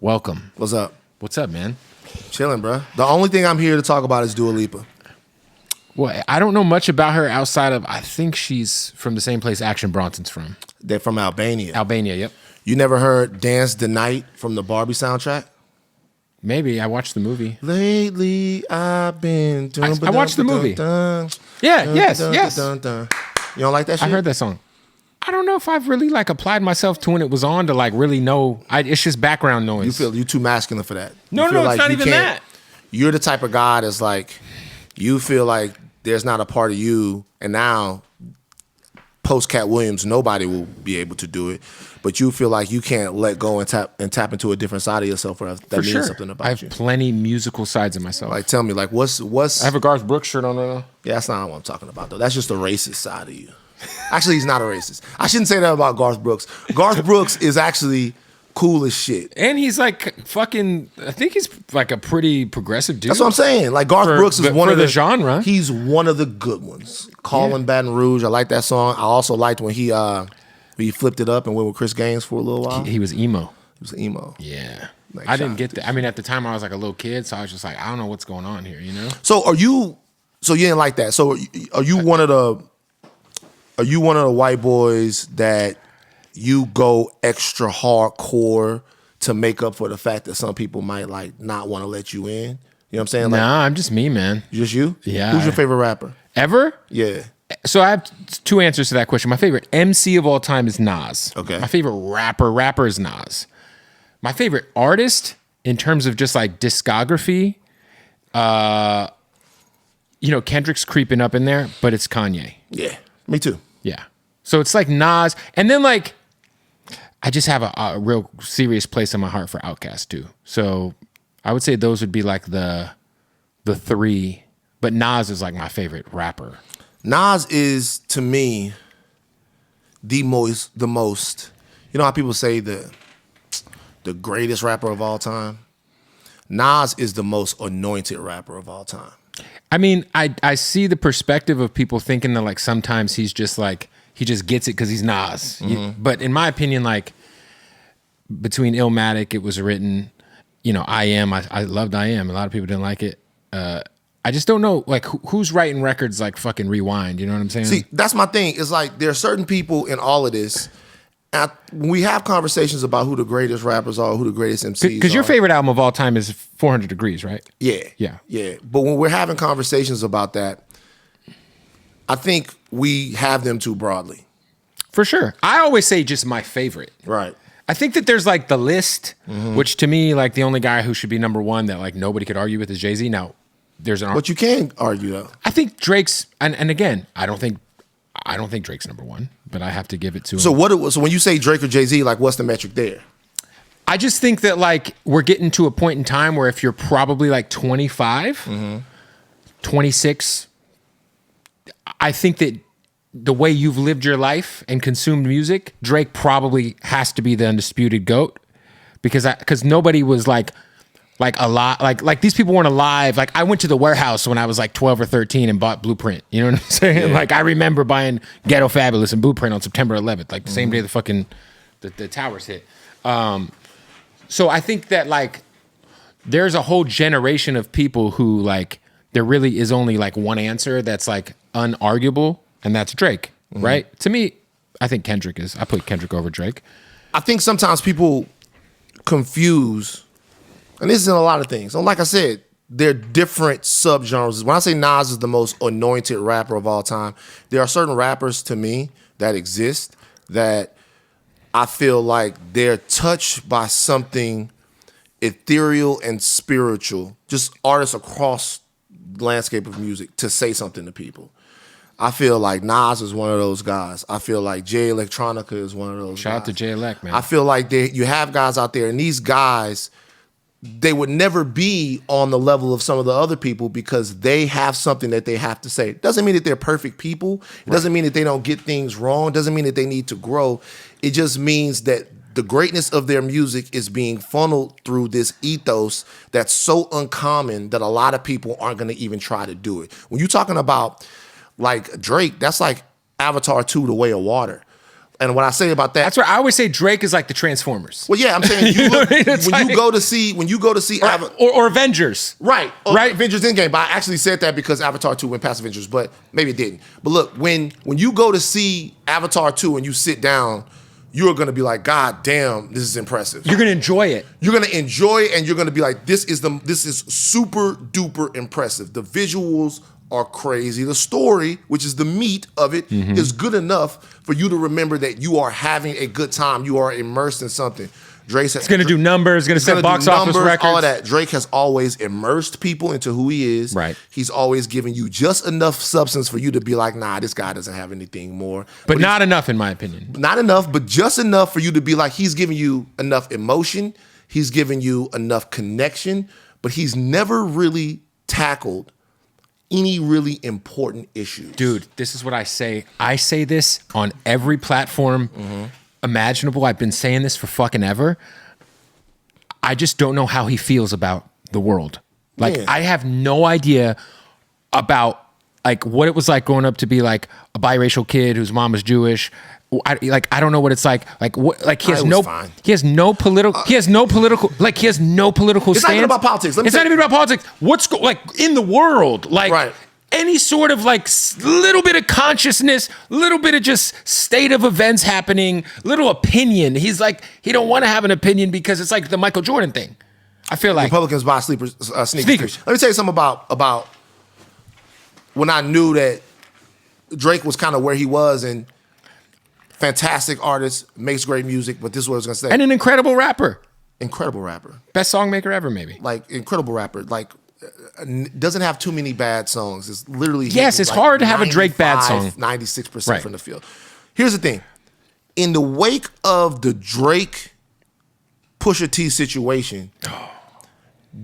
Welcome. What's up? What's up, man? Chilling, bro. The only thing I'm here to talk about is Dua Lipa. Well, I don't know much about her outside of, I think she's from the same place Action Bronson's from. They're from Albania. Albania, yep. You never heard Dance the Night from the Barbie soundtrack? Maybe. I watched the movie. Lately, I've been... I watched the movie. Yes. You don't like that shit? I heard that song. I don't know if I've really like applied myself to when it was on to like really know. It's just background noise. You feel you too masculine for that. No, it's not even that. You're the type of guy that's like, you feel like there's not a part of you, and now post Cat Williams, nobody will be able to do it. But you feel like you can't let go and tap into a different side of yourself, or that means something about you. I have plenty musical sides of myself. Like, tell me, like, what's? I have a Garth Brooks shirt on right now. Yeah, that's not what I'm talking about though. That's just the racist side of you. Actually, he's not a racist. I shouldn't say that about Garth Brooks. Garth Brooks is actually cool as shit. And he's like fucking, I think he's like a pretty progressive dude. That's what I'm saying. Like Garth Brooks is one of the genre. He's one of the good ones. Callin' Baton Rouge. I like that song. I also liked when he flipped it up and went with Chris Gaines for a little while. He was emo. He was emo. Yeah. Like, I didn't get that. I mean, at the time I was like a little kid, so I was just like, I don't know what's going on here, you know? So you didn't like that. So are you one of the white boys that you go extra hardcore to make up for the fact that some people might like not want to let you in? You know what I'm saying? Like, nah, I'm just me, man. Just you? Yeah. Who's your favorite rapper? Ever? Yeah. So I have two answers to that question. My favorite MC of all time is Nas. Okay. My favorite rapper is Nas. My favorite artist in terms of just like discography, Kendrick's creeping up in there, but it's Kanye. Yeah, me too. Yeah. So it's like Nas. And then like, I just have a real serious place in my heart for Outkast too. So I would say those would be like the three, but Nas is like my favorite rapper. Nas is, to me, the most, you know how people say the greatest rapper of all time? Nas is the most anointed rapper of all time. I mean, I see the perspective of people thinking that like sometimes he's just like, he just gets it because he's Nas. Mm-hmm. But in my opinion, like between Illmatic, it was written, I Am. I loved I Am. A lot of people didn't like it. I just don't know, like, who's writing records like fucking Rewind? You know what I'm saying? See, that's my thing. It's like there are certain people in all of this. And when we have conversations about who the greatest rappers are, who the greatest MCs are. Because your favorite album of all time is 400 Degrees, right? Yeah. But when we're having conversations about that, I think we have them too broadly. For sure. I always say just my favorite. Right. I think that there's like the list, which to me, like the only guy who should be number one that like nobody could argue with is JayZ. Now, but you can argue though. I think Drake's, and again, I don't think Drake's number one, but I have to give it to him. So when you say Drake or JayZ, like what's the metric there? I just think that like we're getting to a point in time where if you're probably like 25, 26, I think that the way you've lived your life and consumed music, Drake probably has to be the undisputed GOAT because nobody was like a lot, like these people weren't alive. Like I went to the warehouse when I was like 12 or 13 and bought Blueprint. You know what I'm saying? Yeah. Like I remember buying Ghetto Fabulous and Blueprint on September 11th, like the same day the towers hit. So I think that like there's a whole generation of people who like there really is only like one answer that's like unarguable, and that's Drake, right? To me, I think Kendrick is. I put Kendrick over Drake. I think sometimes people confuse. And this is in a lot of things. And like I said, they're different subgenres. When I say Nas is the most anointed rapper of all time, there are certain rappers to me that exist that I feel like they're touched by something ethereal and spiritual, just artists across the landscape of music to say something to people. I feel like Nas is one of those guys. I feel like Jay Electronica is one of those guys. Shout out to Jay Elect, man. I feel like you have guys out there, and these guys, they would never be on the level of some of the other people because they have something that they have to say. It doesn't mean that they're perfect people. It doesn't mean that they don't get things wrong. It doesn't mean that they need to grow. It just means that the greatness of their music is being funneled through this ethos that's so uncommon that a lot of people aren't going to even try to do it. When you're talking about like Drake, that's like Avatar 2, The Way of Water. And what I say about that, That's why I always say Drake is like the Transformers. well, yeah, I'm saying You know what I mean? It's when like- you go to see or Avengers. right, Right? Avengers Endgame. But I actually said that because Avatar 2 went past Avengers, but maybe it didn't. But look, when you go to see Avatar 2 and you sit down, you're gonna be like, God damn, this is impressive. You're gonna enjoy it. You're gonna enjoy it, and you're gonna be like, this is super duper impressive. The visuals are crazy. The story, which is the meat of it, is good enough for you to remember that you are having a good time. You are immersed in something. It's gonna do numbers. Gonna set box office records. All of that. Drake has always immersed people into who he is. Right. He's always given you just enough substance for you to be like, nah, this guy doesn't have anything more. But not enough, in my opinion. Not enough, but just enough for you to be like, he's giving you enough emotion. He's giving you enough connection, but he's never really tackled any really important issues. Dude, this is what I say. I say this on every platform imaginable. I've been saying this for fucking ever. I just don't know how he feels about the world. Like, Yeah. I have no idea about like what it was like growing up to be like a biracial kid whose mom was Jewish. I don't know what it's like. Like what? Like he has no political. He has no political. Like he has no political It's stance. not even about politics. It's not even about politics. What's like in the world? Like Right. any sort of like little bit of consciousness, little bit of just state of events happening, little opinion. He's like he don't want to have an opinion because it's like the Michael Jordan thing. I feel like Republicans buy sneakers. Sneakers. Let me tell you something about when I knew that Drake was kind of where he was, and fantastic artist, makes great music, but this is what I was gonna say. and an incredible rapper, Incredible rapper. best song maker ever, maybe. Like, incredible rapper. Like, doesn't have too many bad songs. It's literally Yes, hitting, it's hard to have a Drake bad 95, song. 96% Right. from the field. Here's the thing. In the wake of the Drake Pusha T situation,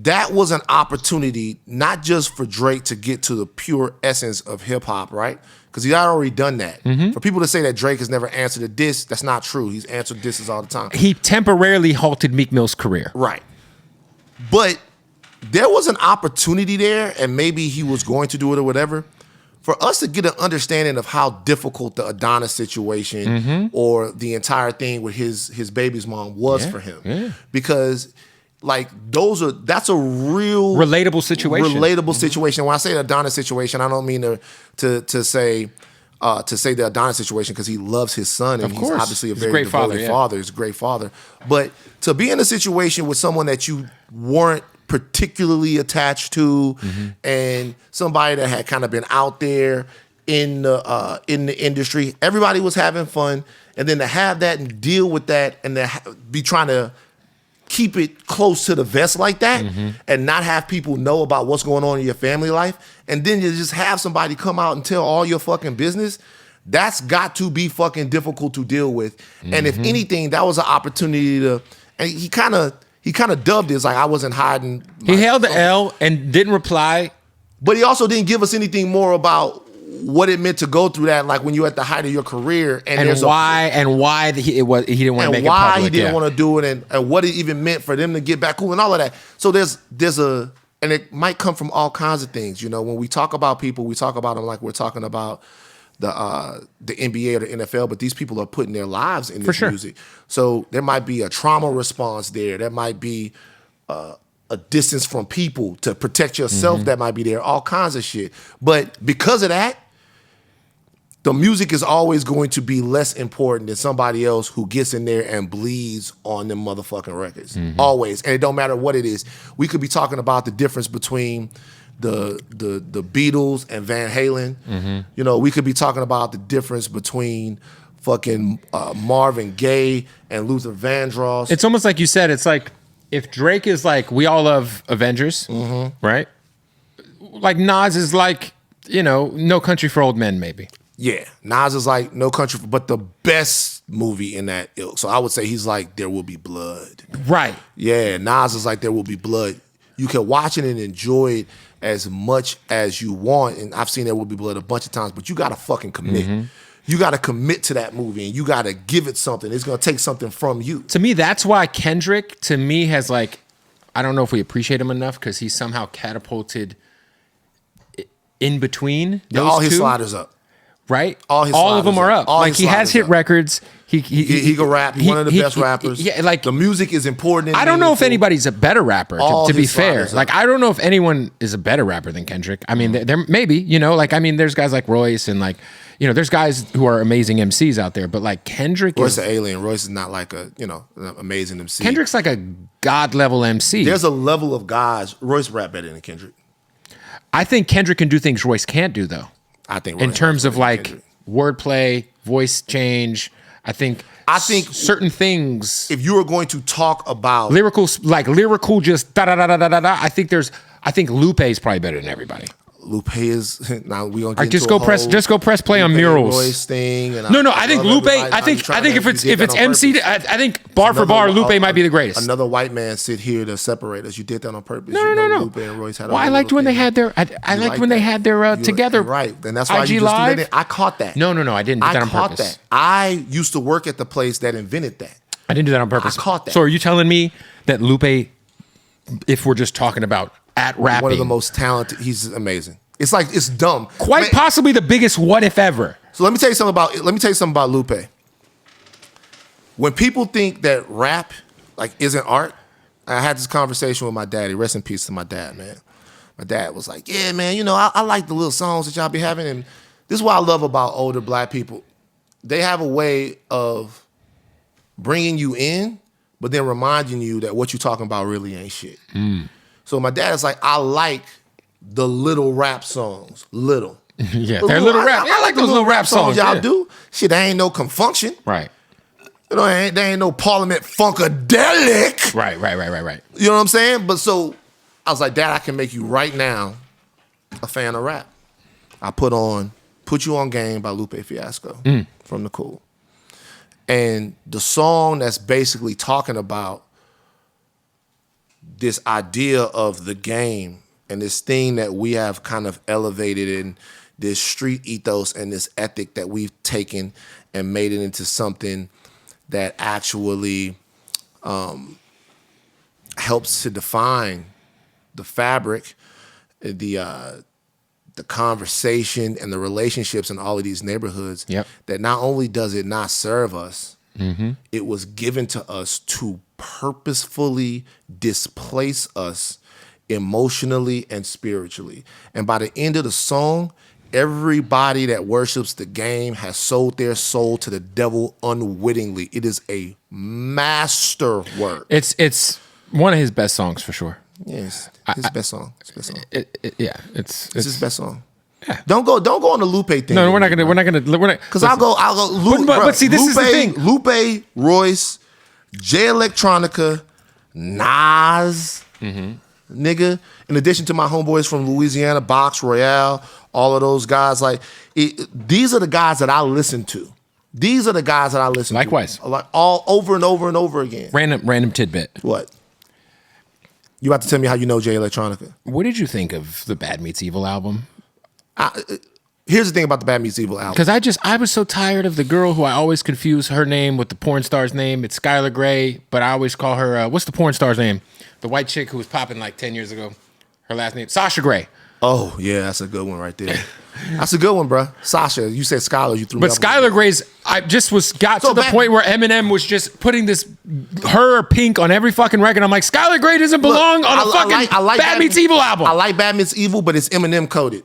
that was an opportunity not just for Drake to get to the pure essence of hip hop, right? Because he had already done that. For people to say that Drake has never answered a diss, that's not true. He's answered disses all the time. He temporarily halted Meek Mill's career. Right. But there was an opportunity there, and maybe he was going to do it or whatever, for us to get an understanding of how difficult the Adonis situation or the entire thing with his baby's mom was for him. Yeah. Because like that's a real Relatable situation. Relatable situation. When I say the Adonis situation, I don't mean to say the Adonis situation because he loves his son and Of he's course. obviously a He's a very great father, devoted yeah. father. He's a great father. But to be in a situation with someone that you weren't particularly attached to and somebody that had kind of been out there in the industry, everybody was having fun, and then to have that and deal with that and to be trying to keep it close to the vest like that and not have people know about what's going on in your family life, and then you just have somebody come out and tell all your fucking business, that's got to be fucking difficult to deal with. And if anything, that was an opportunity to, and he kind of dubbed it as like, I wasn't hiding. He held the L and didn't reply. But he also didn't give us anything more about what it meant to go through that, like when you're at the height of your career, and why he didn't want to and make it why public. he didn't want to do it, and what it even meant for them to get back cool and all of that. So there's and it might come from all kinds of things. You know, when we talk about people, we talk about them like we're talking about the NBA or the NFL, but these people are putting their lives in this music. So there might be a trauma response there. There might be a distance from people to protect yourself that might be there. All kinds of shit. But because of that, the music is always going to be less important than somebody else who gets in there and bleeds on them motherfucking records. Always. And it don't matter what it is. We could be talking about the difference between the Beatles and Van Halen. You know, we could be talking about the difference between fucking Marvin Gaye and Luther Vandross. It's almost like you said, it's like if Drake is like, we all love Avengers, right? Like Nas is like, you know, No Country for Old Men, maybe. Yeah, Nas is like No Country, but the best movie in that ilk. So I would say he's like There Will Be Blood. Right. Yeah, Nas is like There Will Be Blood. You can watch it and enjoy it as much as you want. And I've seen There Will Be Blood a bunch of times, but you gotta fucking commit. You gotta commit to that movie and you gotta give it something. It's gonna take something from you. To me, that's why Kendrick, to me, has like, I don't know if we appreciate him enough because he's somehow catapulted in between those All his two. sliders up. right? All his All of them sliders are up. up. All Like his he has sliders hit up. records. He can rap. He's one of the best rappers. Yeah, like the music is important. I don't know if meaningful. anybody's a better rapper. All To be his fair, sliders like up. I don't know if anyone is a better rapper than Kendrick. I mean, there maybe like I mean, there's guys like Royce and like there's guys who are amazing MCs out there, but like Kendrick Royce is is an alien. Royce is not like a an amazing MC. Kendrick's like a god level MC. There's a level of guys. Royce rap better than Kendrick. I think Kendrick can do things Royce can't do though. I think In Royce terms raps of better than like Kendrick. wordplay, voice change, I think certain things if you are going to talk about lyrical just da da da da da da. I think Lupe is probably better than everybody. Lupe is now we gonna get Just into go press play on Lupe murals. Royce thing. And No, I think love Lupe. everybody. I think if it's MC, purpose. I think bar for bar, Lupe might be the greatest. Another white man sit here to separate us. You did that on purpose. No. Lupe and Royce had. Well, I liked when they had their. I liked when they had their together. Right, and that's why IG you just Live. do that. I caught that. No, I didn't do that on caught purpose. that. I used to work at the place that invented that. I didn't do that on purpose. I caught that. So are you telling me that Lupe, if we're just talking about at rapping, One of the most talented. He's amazing. It's like it's dumb. quite possibly the biggest what if ever. So let me tell you something about Lupe. When people think that rap like isn't art, I had this conversation with my daddy. Rest in peace to my dad, man. My dad was like, "Yeah, man, I like the little songs that y'all be having, and this is what I love about older black people. They have a way of bringing you in, but then reminding you that what you're talking about really ain't shit." So my dad is like, "I like the little rap songs, little." Yeah, they're little rap. I like those little rap songs. y'all Yeah. do. Shit, there ain't no confunction. Right. There ain't no Parliament Funkadelic. Right. You know what I'm saying? But so I was like, Dad, I can make you right now a fan of rap. I put You on Game by Lupe Fiasco from The Cool. And the song that's basically talking about this idea of the game and this thing that we have kind of elevated in this street ethos and this ethic that we've taken and made it into something that actually helps to define the fabric, the conversation and the relationships in all of these neighborhoods. Yep. That not only does it not serve us, it was given to us to purposefully displace us emotionally and spiritually. And by the end of the song, everybody that worships the game has sold their soul to the devil unwittingly. It is a masterwork. It's one of his best songs for sure. Yes, his best song. His best song. It's It's his best song. Yeah. Don't go on the Lupe thing. No, we're not gonna. Because I'll go. But see, this is the thing. Lupe, Royce, Jay Electronica, Nas, nigga. In addition to my homeboys from Louisiana, Box Royale, all of those guys. These are the guys that I listen to. These are the guys that I listen Likewise. to. Like all over and over and over again. Random tidbit. What? You about to tell me how you know Jay Electronica? What did you think of the Bad Meets Evil album? Here's the thing about the Bad Meets Evil album. Because I was so tired of the girl who I always confuse her name with the porn star's name. It's Skylar Grey, but I always call her, what's the porn star's name? The white chick who was popping like 10 years ago. Her last name, Sasha Grey. Oh, yeah, that's a good one right there. That's a good one, bro. Sasha, you said Skylar, you threw me But off. Skylar Grey's, I just got to the point where Eminem was just putting her or Pink on every fucking record. I'm like, Skylar Grey doesn't belong on a fucking Bad Meets Evil album. I like Bad Meets Evil, but it's Eminem coded.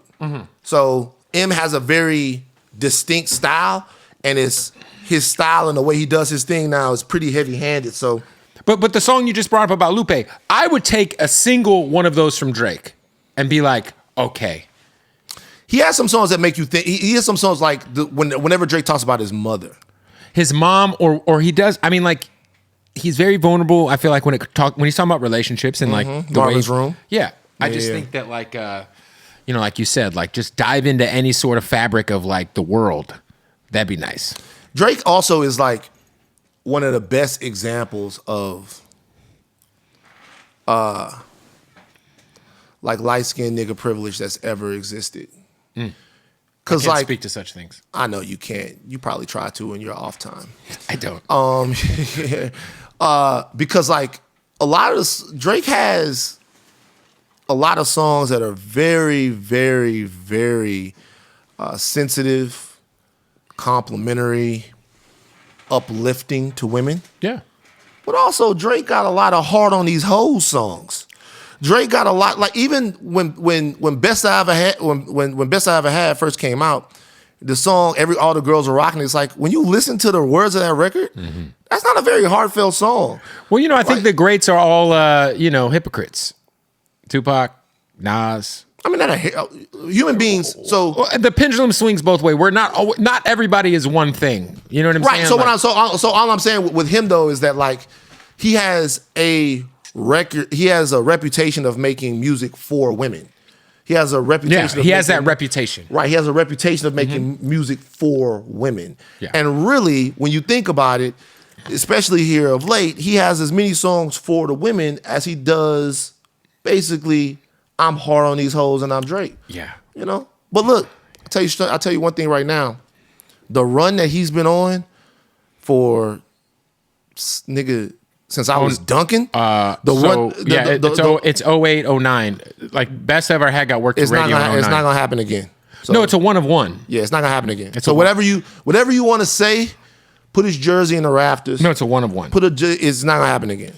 So M has a very distinct style, and it's his style and the way he does his thing now is pretty heavy-handed. So, but the song you just brought up about Lupe, I would take a single one of those from Drake and be like, okay. He has some songs that make you think. He has some songs like whenever Drake talks about his mother, his mom, or he does. I mean, like he's very vulnerable. I feel like when he's talking about relationships and like the Marvin's Room. Yeah, I just think that like like you said, like just dive into any sort of fabric of like the world. That'd be nice. Drake also is like one of the best examples of like light-skinned nigga privilege that's ever existed. Because I can't speak to such things. I know you can't. You probably try to in your off time. I don't. Because like a lot of Drake has a lot of songs that are very, very, very sensitive, complimentary, uplifting to women. Yeah. But also Drake got a lot of hard on these hoes songs. Drake got a lot, like even when Best I Ever Had when Best I Ever Had first came out, the song all the girls are rocking. It's like when you listen to the words of that record, that's not a very heartfelt song. Well, I think the greats are all hypocrites. Tupac, Nas. I mean, human beings. So the pendulum swings both ways. Not everybody is one thing. You know what I'm saying? Right. So all I'm saying with him though is that like he has a record. He has a reputation of making music for women. He has a reputation. Yeah, he has that reputation. Right. He has a reputation of making music for women. Yeah. And really, when you think about it, especially here of late, he has as many songs for the women as he does basically I'm hard on these hoes and I'm Drake. Yeah. But look, I'll tell you one thing right now. The run that he's been on for since I was dunking. It's 08, 09. Like Best Ever Had got worked to radio in 09. It's not gonna happen again. So, no, it's a one of one. Yeah, it's not gonna happen again. So whatever you want to say, put his jersey in the rafters. No, it's a one of one. It's not gonna happen again.